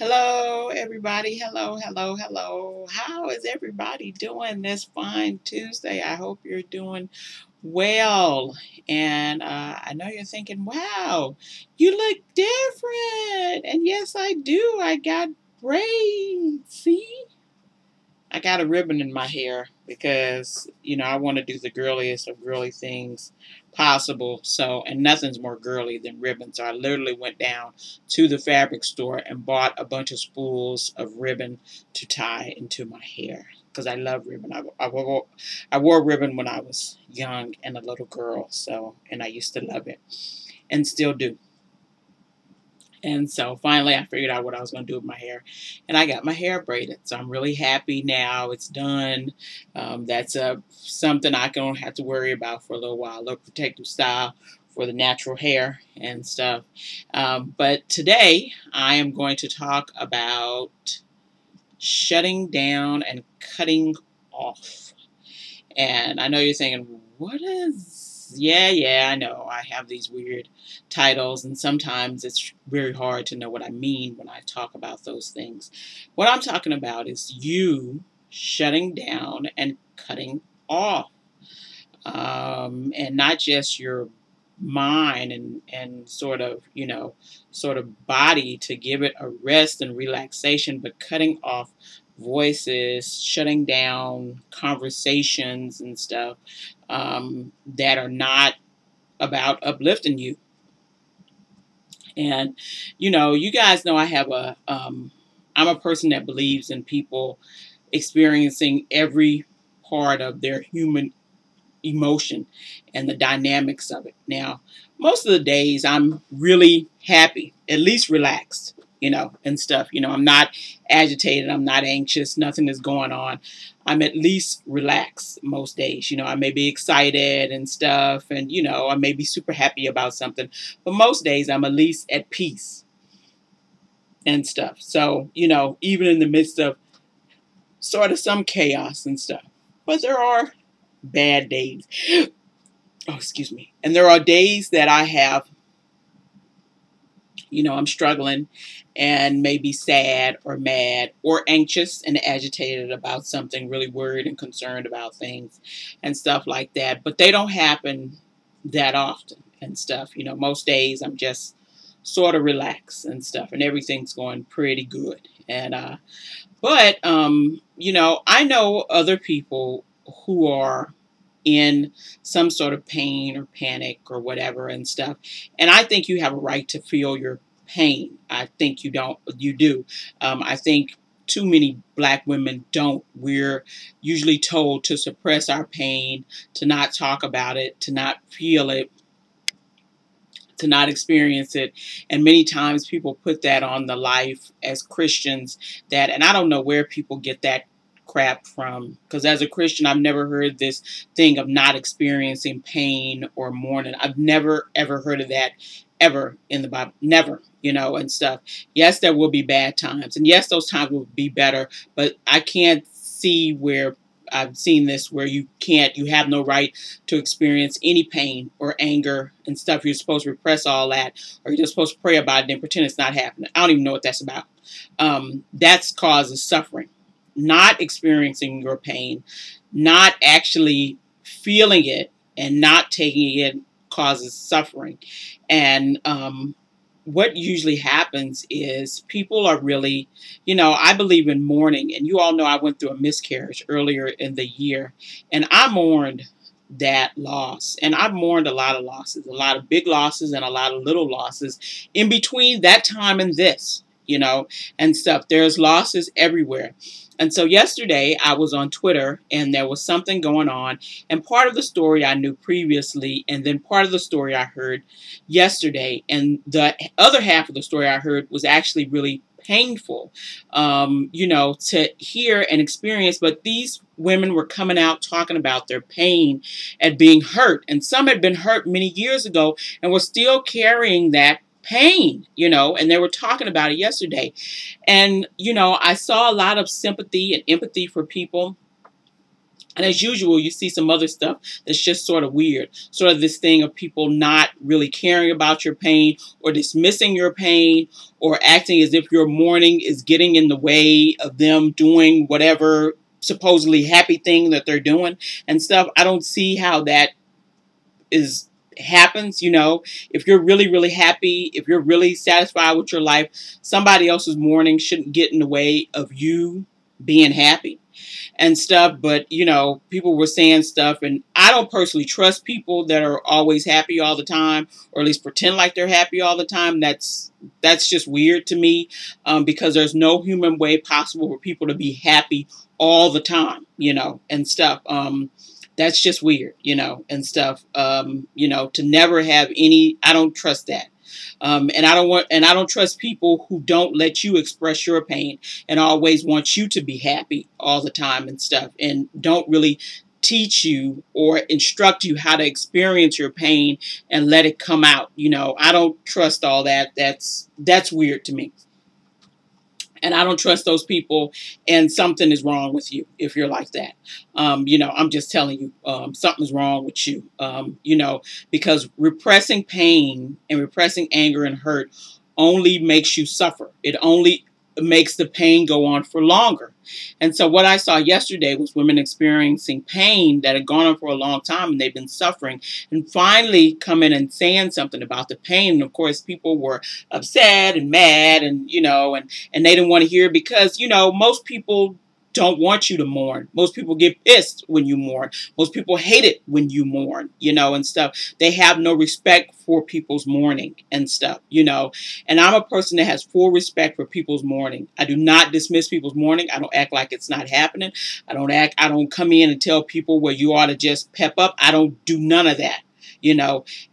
Hello, everybody. Hello, hello, hello. How is everybody doing this fine Tuesday? I hope you're doing well. And I know you're thinking, wow, you look different. And yes, I do. I got braids. See? I got a ribbon in my hair because, I want to do the girliest of girly things possible. So, and nothing's more girly than ribbon. So I literally went down to the fabric store and bought a bunch of spools of ribbon to tie into my hair because I love ribbon. I wore ribbon when I was young and a little girl. So, and I used to love it and still do. And so finally, I figured out what I was going to do with my hair, and I got my hair braided. So I'm really happy now. It's done. That's something I don't have to worry about for a little while. A little protective style for the natural hair and stuff. But today, I am going to talk about shutting down and cutting off. And I know you're thinking, what is... Yeah, I know. I have these weird titles, and sometimes it's very hard to know what I mean when I talk about those things. What I'm talking about is you shutting down and cutting off. And not just your mind and sort of body to give it a rest and relaxation, but cutting off voices, shutting down conversations and stuff that are not about uplifting you. And you guys know I'm a person that believes in people experiencing every part of their human emotion and the dynamics of it. Now, most of the days I'm really happy, at least relaxed, and stuff. I'm not agitated, I'm not anxious, nothing is going on. I'm at least relaxed most days. I may be excited and stuff, and I may be super happy about something, but most days I'm at least at peace and stuff. So, even in the midst of sort of some chaos and stuff. But there are bad days. Oh, excuse me. And there are days that I have, I'm struggling and maybe sad or mad or anxious and agitated about something, really worried and concerned about things and stuff like that. But they don't happen that often and stuff. Most days I'm just sort of relaxed and stuff, and everything's going pretty good. But I know other people who are in some sort of pain or panic or whatever and stuff. And I think you have a right to feel your pain. I think you do. I think too many black women don't. We're usually told to suppress our pain, to not talk about it, to not feel it, to not experience it. And many times people put that on the life as Christians, and I don't know where people get that crap from, because as a Christian I've never heard this thing of not experiencing pain or mourning. I've never ever heard of that ever in the Bible. Never, and stuff. Yes, there will be bad times, and yes, those times will be better, but I can't see where I've seen this where you have no right to experience any pain or anger and stuff. You're supposed to repress all that, or you're just supposed to pray about it and pretend it's not happening. I don't even know what that's about. That's causes suffering. Not experiencing your pain, not actually feeling it, and not taking it causes suffering. And what usually happens is people are really, I believe in mourning, and you all know I went through a miscarriage earlier in the year, and I mourned that loss. And I've mourned a lot of losses, a lot of big losses and a lot of little losses in between that time and this, and stuff. There's losses everywhere. And so yesterday I was on Twitter and there was something going on, and part of the story I knew previously, and then part of the story I heard yesterday, and the other half of the story I heard was actually really painful, to hear and experience. But these women were coming out talking about their pain and being hurt, and some had been hurt many years ago and were still carrying that pain, and they were talking about it yesterday. And, I saw a lot of sympathy and empathy for people And as usual, you see some other stuff that's just sort of weird. Sort of this thing of people not really caring about your pain or dismissing your pain or acting as if your mourning is getting in the way of them doing whatever supposedly happy thing that they're doing and stuff. I don't see how that is happens. If you're really, really happy, if you're really satisfied with your life, somebody else's mourning shouldn't get in the way of you being happy and stuff. But people were saying stuff, and I don't personally trust people that are always happy all the time, or at least pretend like they're happy all the time. That's just weird to me, because there's no human way possible for people to be happy all the time, and stuff. That's just weird, and stuff. To never have any, I don't trust that. And I don't trust people who don't let you express your pain and always want you to be happy all the time and stuff, and don't really teach you or instruct you how to experience your pain and let it come out. I don't trust all that. That's weird to me. And I don't trust those people, and something is wrong with you if you're like that. I'm just telling you, something's wrong with you, because repressing pain and repressing anger and hurt only makes you suffer. It only makes the pain go on for longer. And so what I saw yesterday was women experiencing pain that had gone on for a long time, and they've been suffering, and finally coming and saying something about the pain. And of course, people were upset and mad, and and they didn't want to hear, because most people don't want you to mourn. Most people get pissed when you mourn. Most people hate it when you mourn, and stuff. They have no respect for people's mourning and stuff, And I'm a person that has full respect for people's mourning. I do not dismiss people's mourning. I don't act like it's not happening. I don't come in and tell people, well, you ought to just pep up. I don't do none of that.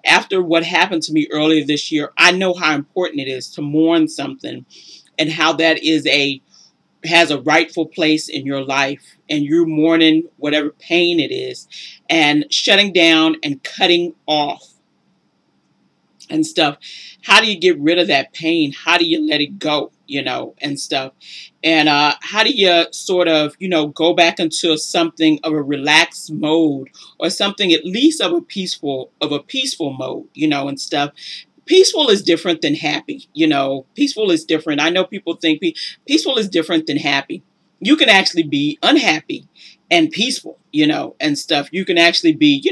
After what happened to me earlier this year, I know how important it is to mourn something, and how that has a rightful place in your life, and you're mourning whatever pain it is, and shutting down and cutting off and stuff. How do you get rid of that pain? How do you let it go, and stuff? And how do you sort of, go back into something of a relaxed mode, or something at least of a peaceful mode, and stuff. Peaceful is different than happy. Peaceful is different. I know people think peaceful is different than happy. You can actually be unhappy and peaceful, and stuff. You can actually be,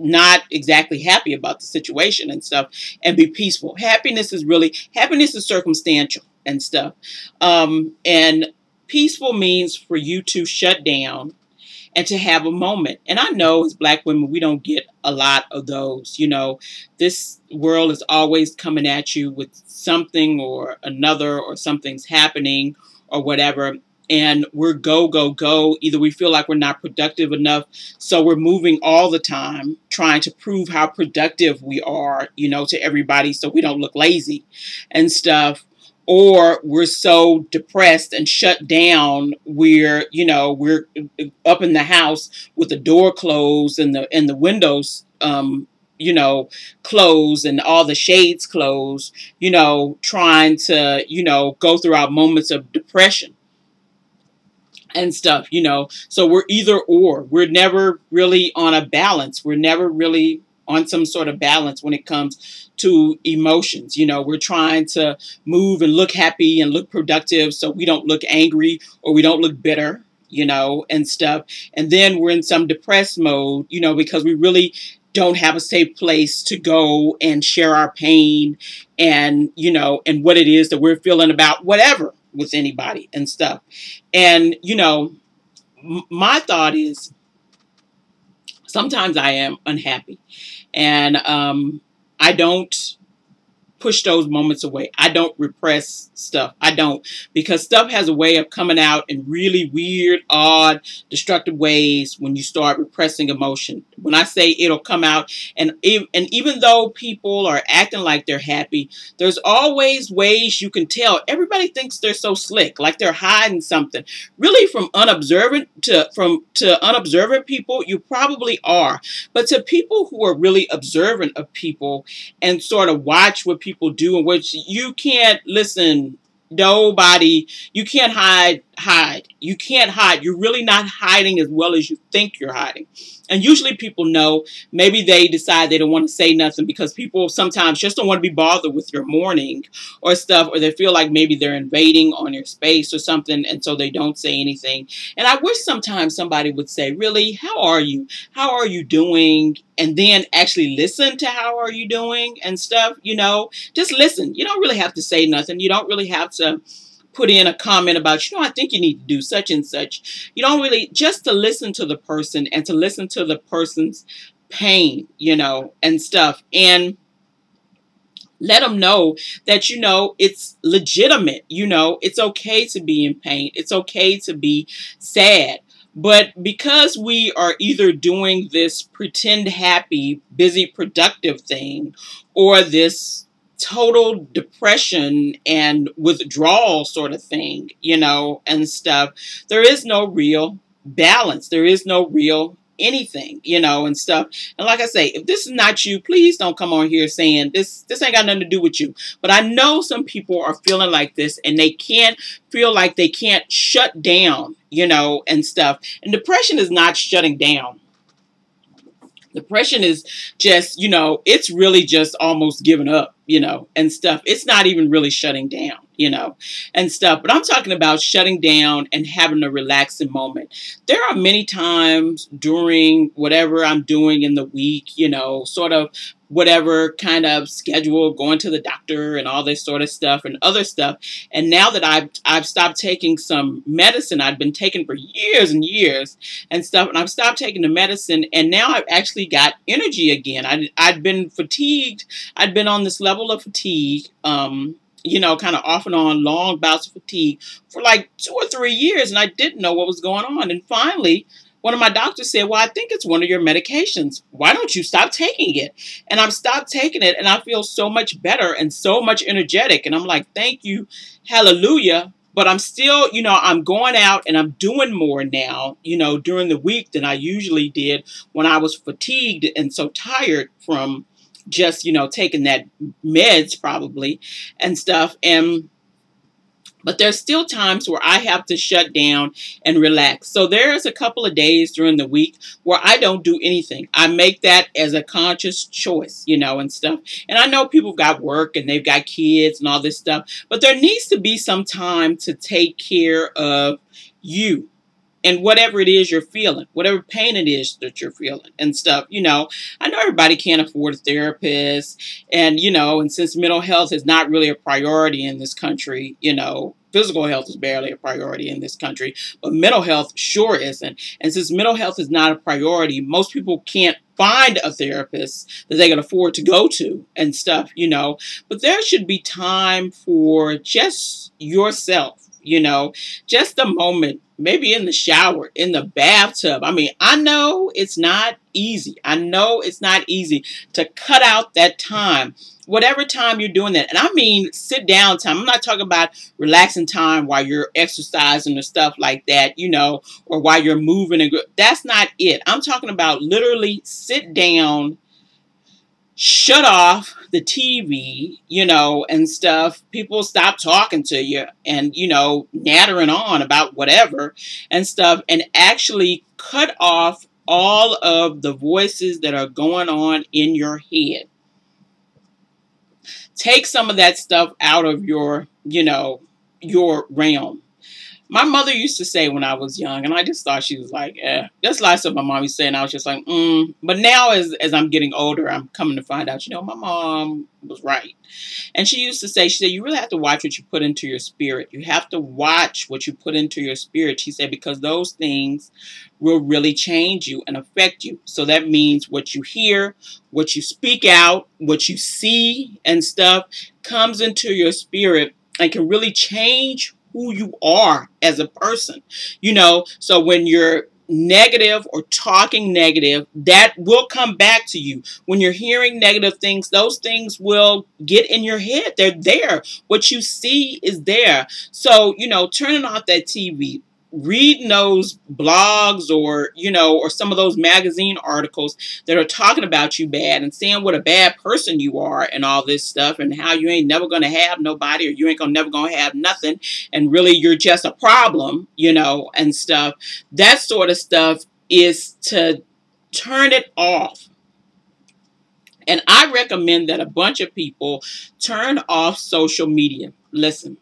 not exactly happy about the situation and stuff, and be peaceful. Happiness is circumstantial and stuff. And peaceful means for you to shut down and to have a moment. And I know as Black women, we don't get a lot of those. This world is always coming at you with something or another, or something's happening or whatever. And we're go, go, go. Either we feel like we're not productive enough, so we're moving all the time, trying to prove how productive we are, to everybody, so we don't look lazy and stuff. Or we're so depressed and shut down, we're up in the house with the door closed and the windows closed and all the shades closed, trying to, go through our moments of depression and stuff, So we're either or. We're never really on a balance. We're never really on some sort of balance when it comes to emotions. We're trying to move and look happy and look productive, so we don't look angry or we don't look bitter, and stuff. And then we're in some depressed mode, because we really don't have a safe place to go and share our pain and, and what it is that we're feeling about whatever with anybody and stuff. And, my thought is, sometimes I am unhappy, and I don't push those moments away. I don't repress stuff. I don't, because stuff has a way of coming out in really weird, odd, destructive ways when you start repressing emotion. When I say it'll come out, and even though people are acting like they're happy, there's always ways you can tell. Everybody thinks they're so slick, like they're hiding something. Really, from unobservant to unobservant people, you probably are. But to people who are really observant of people and sort of watch what people do, in which you can't listen. Nobody, you can't hide hide. You can't hide. You're really not hiding as well as you think you're hiding. And usually people know, maybe they decide they don't want to say nothing because people sometimes just don't want to be bothered with your mourning or stuff, or they feel like maybe they're invading on your space or something, and so they don't say anything. And I wish sometimes somebody would say, really, how are you? How are you doing? And then actually listen to how are you doing and stuff, just listen. You don't really have to say nothing. You don't really have to put in a comment about, I think you need to do such and such. You don't really, just to listen to the person and to listen to the person's pain, and stuff. And let them know that, it's legitimate. It's okay to be in pain. It's okay to be sad. But because we are either doing this pretend happy, busy, productive thing, or this total depression and withdrawal sort of thing, and stuff, there is no real balance. There is no real anything, and stuff. And like I say, if this is not you, please don't come on here saying this ain't got nothing to do with you. But I know some people are feeling like this, and they can't feel like they can't shut down, and stuff. And depression is not shutting down. Depression is just, it's really just almost giving up, and stuff. It's not even really shutting down, and stuff. But I'm talking about shutting down and having a relaxing moment. There are many times during whatever I'm doing in the week, sort of whatever kind of schedule, going to the doctor and all this sort of stuff and other stuff. And now that I've stopped taking some medicine I'd been taking for years and years and stuff, and I've stopped taking the medicine, and now I've actually got energy again. I'd been fatigued. I'd been on this level of fatigue, kind of off and on, long bouts of fatigue for like 2 or 3 years, and I didn't know what was going on. And finally, one of my doctors said, well, I think it's one of your medications. Why don't you stop taking it? And I've stopped taking it, and I feel so much better and so much energetic. And I'm like, thank you, hallelujah. But I'm still, I'm going out and I'm doing more now, during the week than I usually did when I was fatigued and so tired from just, taking that meds probably and stuff. But there's still times where I have to shut down and relax. So there's a couple of days during the week where I don't do anything. I make that as a conscious choice, and stuff. And I know people got work and they've got kids and all this stuff, but there needs to be some time to take care of you. And whatever it is you're feeling, whatever pain it is that you're feeling and stuff, I know everybody can't afford a therapist. And, and since mental health is not really a priority in this country, physical health is barely a priority in this country, but mental health sure isn't. And since mental health is not a priority, most people can't find a therapist that they can afford to go to and stuff, But there should be time for just yourself, just a moment. Maybe in the shower, in the bathtub. I mean, I know it's not easy. I know it's not easy to cut out that time, whatever time you're doing that. And I mean, sit down time. I'm not talking about relaxing time while you're exercising or stuff like that, or while you're moving. That's not it. I'm talking about literally sit down, shut off the TV, and stuff. People stop talking to you and, nattering on about whatever and stuff, and actually cut off all of the voices that are going on in your head. Take some of that stuff out of your realm. My mother used to say when I was young, and I just thought she was like, that's a lot of stuff my mom used to say, and I was just like, But now as I'm getting older, I'm coming to find out, my mom was right. And she used to say, you really have to watch what you put into your spirit. You have to watch what you put into your spirit, she said, because those things will really change you and affect you. So that means what you hear, what you speak out, what you see and stuff comes into your spirit and can really change who you are as a person, so when you're negative or talking negative, that will come back to you. When you're hearing negative things, those things will get in your head. They're there. What you see is there. So, turning off that TV, reading those blogs or, or some of those magazine articles that are talking about you bad and saying what a bad person you are and all this stuff and how you ain't never going to have nobody or you ain't never going to have nothing and really you're just a problem, and stuff. That sort of stuff is to turn it off. And I recommend that a bunch of people turn off social media. Listen,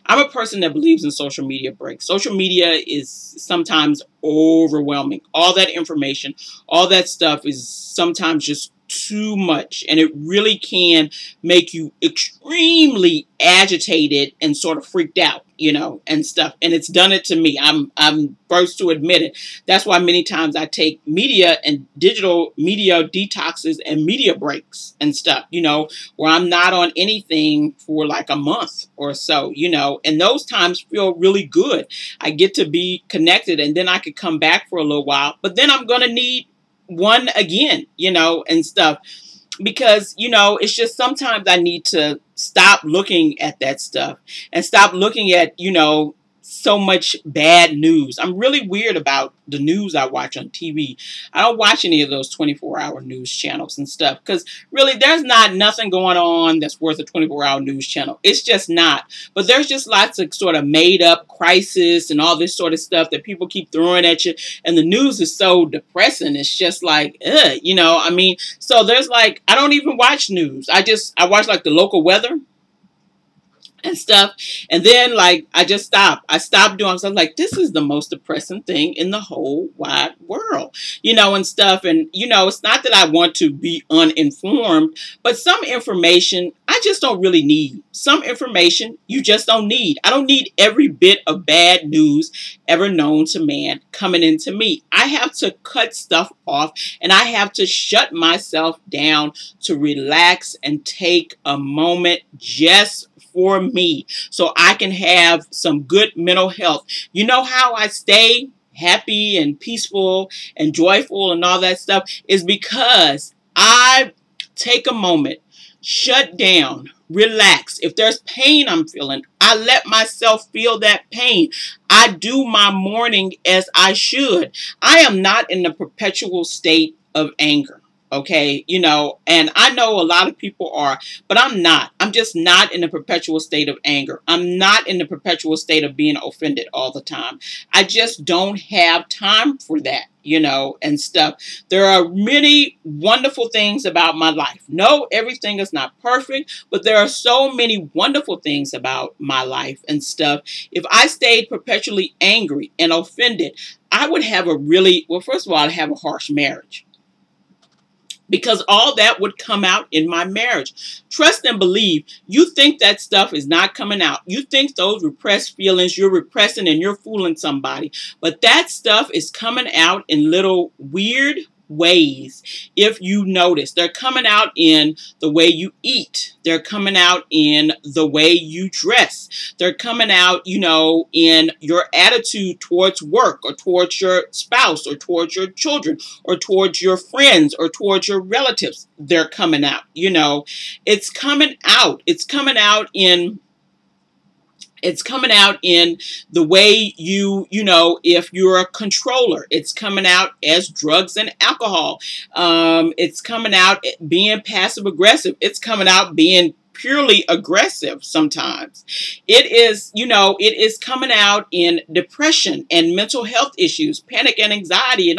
I'm a person that believes in social media breaks. Social media is sometimes overwhelming. All that information, all that stuff is sometimes just too much. And it really can make you extremely agitated and sort of freaked out, and stuff. And it's done it to me. I'm first to admit it. That's why many times I take media and digital media detoxes and media breaks and stuff, where I'm not on anything for like a month or so, and those times feel really good. I get to be connected and then I could come back for a little while, but then I'm going to need one again, and stuff, because, it's just sometimes I need to stop looking at that stuff and stop looking at, so much bad news. I'm really weird about the news I watch on TV. I don't watch any of those 24-hour news channels and stuff because really there's not nothing going on that's worth a 24-hour news channel. It's just not. But there's just lots of sort of made up crisis and all this sort of stuff that people keep throwing at you. And the news is so depressing. It's just like, so there's like, I don't even watch news. I watch like the local weather and stuff. And then like I stopped doing something like this is the most depressing thing in the whole wide world, and stuff. And it's not that I want to be uninformed, but some information I just don't really need. Some information you just don't need. I don't need every bit of bad news ever known to man coming into me. I have to cut stuff off and I have to shut myself down to relax and take a moment just for me so I can have some good mental health. You know how I stay happy and peaceful and joyful and all that stuff is because I take a moment, shut down, relax. If there's pain I'm feeling, I let myself feel that pain. I do my mourning as I should. I am not in the perpetual state of anger. Okay, and I know a lot of people are, but I'm not. I'm just not in a perpetual state of anger. I'm not in the perpetual state of being offended all the time. I just don't have time for that, and stuff. There are many wonderful things about my life. No, everything is not perfect, but there are so many wonderful things about my life and stuff. If I stayed perpetually angry and offended, I would have first of all, I'd have a harsh marriage. Because all that would come out in my marriage. Trust and believe. You think that stuff is not coming out. You think those repressed feelings, you're repressing and you're fooling somebody. But that stuff is coming out in little weird ways. If you notice, they're coming out in the way you eat. They're coming out in the way you dress. They're coming out, in your attitude towards work or towards your spouse or towards your children or towards your friends or towards your relatives. They're coming out, it's coming out. It's coming out in the way if you're a controller. It's coming out as drugs and alcohol. It's coming out being passive aggressive. It's coming out being purely aggressive sometimes. It is coming out in depression and mental health issues, panic and anxiety and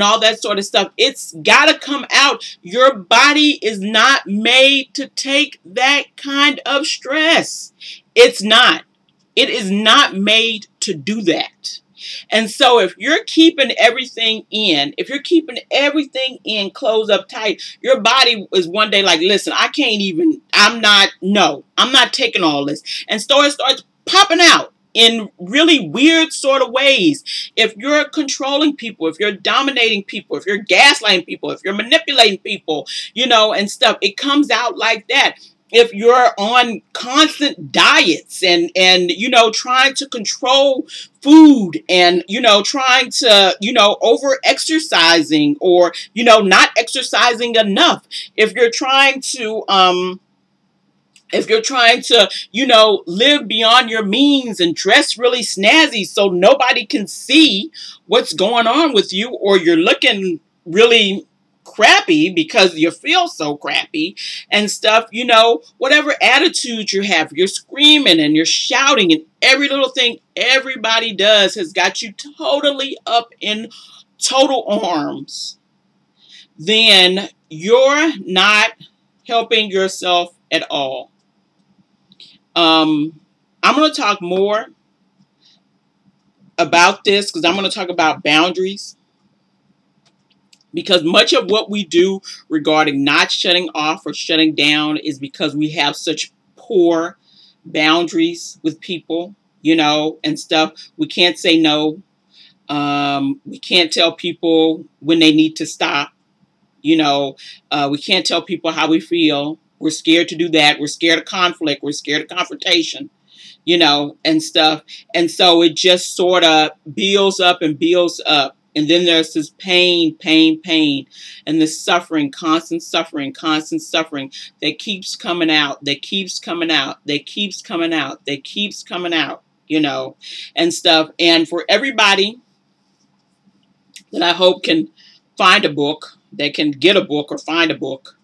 all that sort of stuff. It's got to come out. Your body is not made to take that kind of stress. It's not. It is not made to do that. And so if you're keeping everything in, closed up tight, your body is one day like, listen, I'm not taking all this. And so it starts popping out in really weird sort of ways. If you're controlling people, if you're dominating people, if you're gaslighting people, if you're manipulating people, and stuff, it comes out like that. If you're on constant diets and trying to control food and, trying to, over exercising or, not exercising enough. If you're trying to, If you're trying to, live beyond your means and dress really snazzy so nobody can see what's going on with you, or you're looking really crappy because you feel so crappy and stuff, whatever attitude you have, you're screaming and you're shouting, and every little thing everybody does has got you totally up in total arms, then you're not helping yourself at all. I'm going to talk more about this because I'm going to talk about boundaries, because much of what we do regarding not shutting off or shutting down is because we have such poor boundaries with people, and stuff. We can't say no. We can't tell people when they need to stop. We can't tell people how we feel. We're scared to do that. We're scared of conflict. We're scared of confrontation, and stuff. And so it just sort of builds up and builds up. And then there's this pain, and this suffering, constant suffering that keeps coming out, that keeps coming out, that keeps coming out, that keeps coming out, and stuff. And for everybody that I hope can find a book, that can get a book or find a book,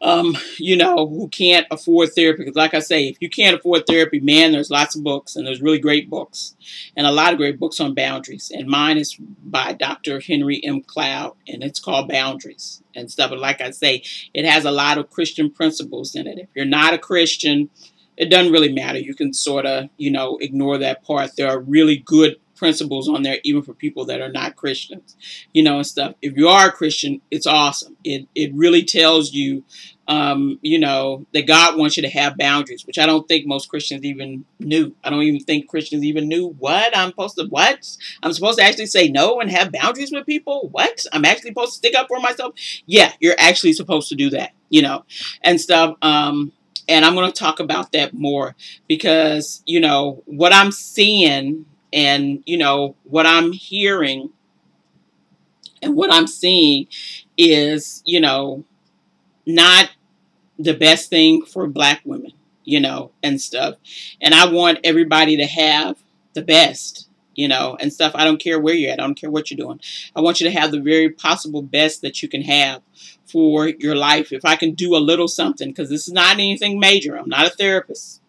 who can't afford therapy. Because like I say, if you can't afford therapy, man, there's lots of books, and there's really great books, and a lot of great books on boundaries. And mine is by Dr. Henry M. Cloud, and it's called Boundaries and stuff. But like I say, it has a lot of Christian principles in it. If you're not a Christian, it doesn't really matter. You can sort of, ignore that part. There are really good principles on there, even for people that are not Christians, and stuff. If you are a Christian, it's awesome. It really tells you, that God wants you to have boundaries, which I don't think most Christians even knew. I don't even think Christians even knew what? I'm supposed to actually say no and have boundaries with people? What? I'm actually supposed to stick up for myself? Yeah, you're actually supposed to do that, and stuff. And I'm going to talk about that more because, what I'm seeing and, what I'm hearing and what I'm seeing is, not the best thing for Black women, and stuff. And I want everybody to have the best, and stuff. I don't care where you're at. I don't care what you're doing. I want you to have the very possible best that you can have for your life. If I can do a little something, because this is not anything major. I'm not a therapist.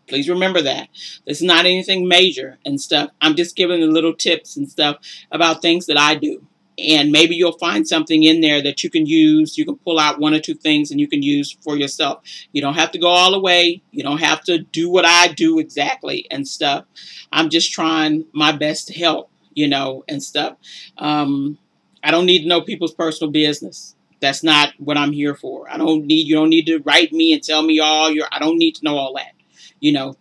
Please remember that. This is not anything major and stuff. I'm just giving the little tips and stuff about things that I do. And maybe you'll find something in there that you can use. You can pull out one or two things and you can use for yourself. You don't have to go all the way. You don't have to do what I do exactly and stuff. I'm just trying my best to help, and stuff. I don't need to know people's personal business. That's not what I'm here for. You don't need to write me and tell me I don't need to know all that.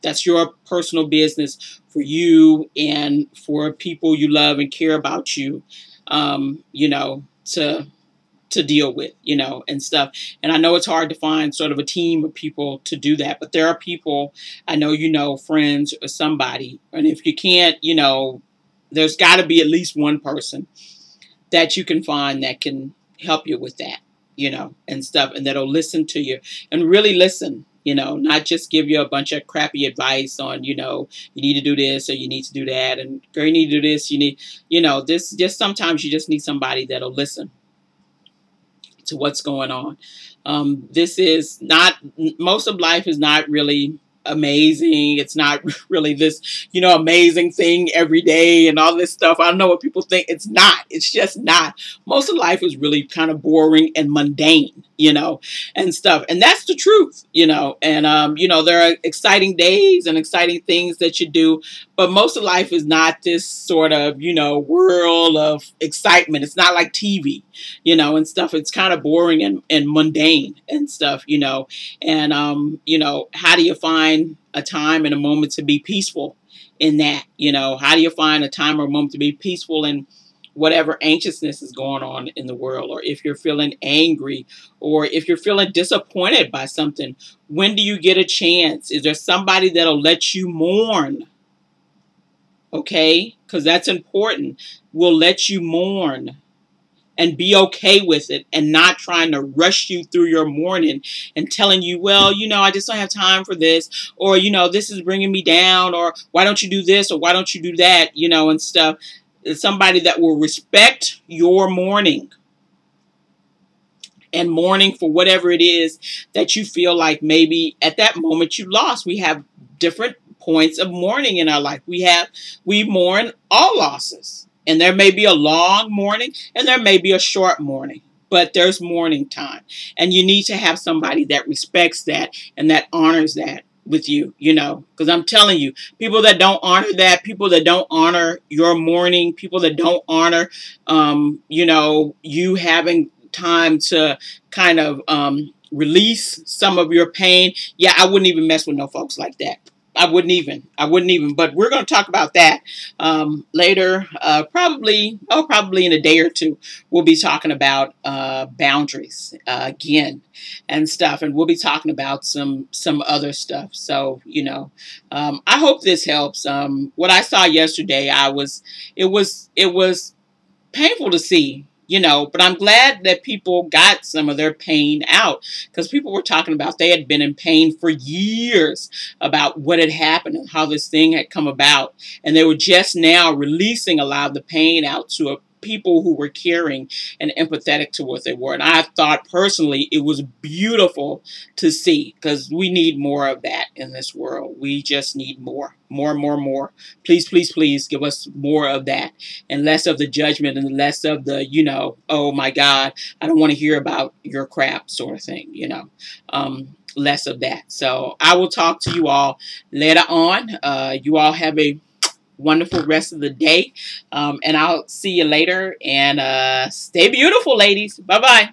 That's your personal business for you and for people you love and care about you, to deal with, and stuff. And I know it's hard to find sort of a team of people to do that, but there are people, I know, friends or somebody. And if you can't, there's got to be at least one person that you can find that can help you with that, and stuff, and that'll listen to you and really listen. Not just give you a bunch of crappy advice on, you need to do this or you need to do that. And girl, you need to do this. You need, this just sometimes you just need somebody that'll listen to what's going on. This is not, most of life is not really amazing. It's not really this, amazing thing every day and all this stuff. I don't know what people think. It's not. It's just not. Most of life is really kind of boring and mundane, and stuff. And that's the truth, and, there are exciting days and exciting things that you do, but most of life is not this sort of, whirl of excitement. It's not like TV, and stuff. It's kind of boring and mundane and stuff, and, how do you find a time and a moment to be peaceful in that? How do you find a time or a moment to be peaceful in whatever anxiousness is going on in the world? Or if you're feeling angry, or if you're feeling disappointed by something, when do you get a chance? Is there somebody that'll let you mourn? Okay, because that's important. Will let you mourn and be okay with it, and not trying to rush you through your morning and telling you, well, I just don't have time for this, or, this is bringing me down, or why don't you do this, or why don't you do that, and stuff. Somebody that will respect your morning, and mourning for whatever it is that you feel like maybe at that moment you lost. We have different points of mourning in our life. We mourn all losses. And there may be a long mourning and there may be a short mourning. But there's mourning time. And you need to have somebody that respects that and that honors that with you, because I'm telling you, people that don't honor that, people that don't honor your mourning, people that don't honor, you having time to kind of release some of your pain. Yeah, I wouldn't even mess with no folks like that. I wouldn't even, but we're going to talk about that later. Probably in a day or two, we'll be talking about boundaries again and stuff. And we'll be talking about some other stuff. So, I hope this helps. What I saw yesterday, it was painful to see, but I'm glad that people got some of their pain out, because people were talking about they had been in pain for years about what had happened and how this thing had come about. And they were just now releasing a lot of the pain out to people who were caring and empathetic to what they were. And I thought personally it was beautiful to see, because we need more of that in this world. We just need more. Please, please, please give us more of that, and less of the judgment, and less of the, oh my God, I don't want to hear about your crap sort of thing, less of that. So I will talk to you all later on. You all have a wonderful rest of the day. And I'll see you later, and stay beautiful, ladies. Bye-bye.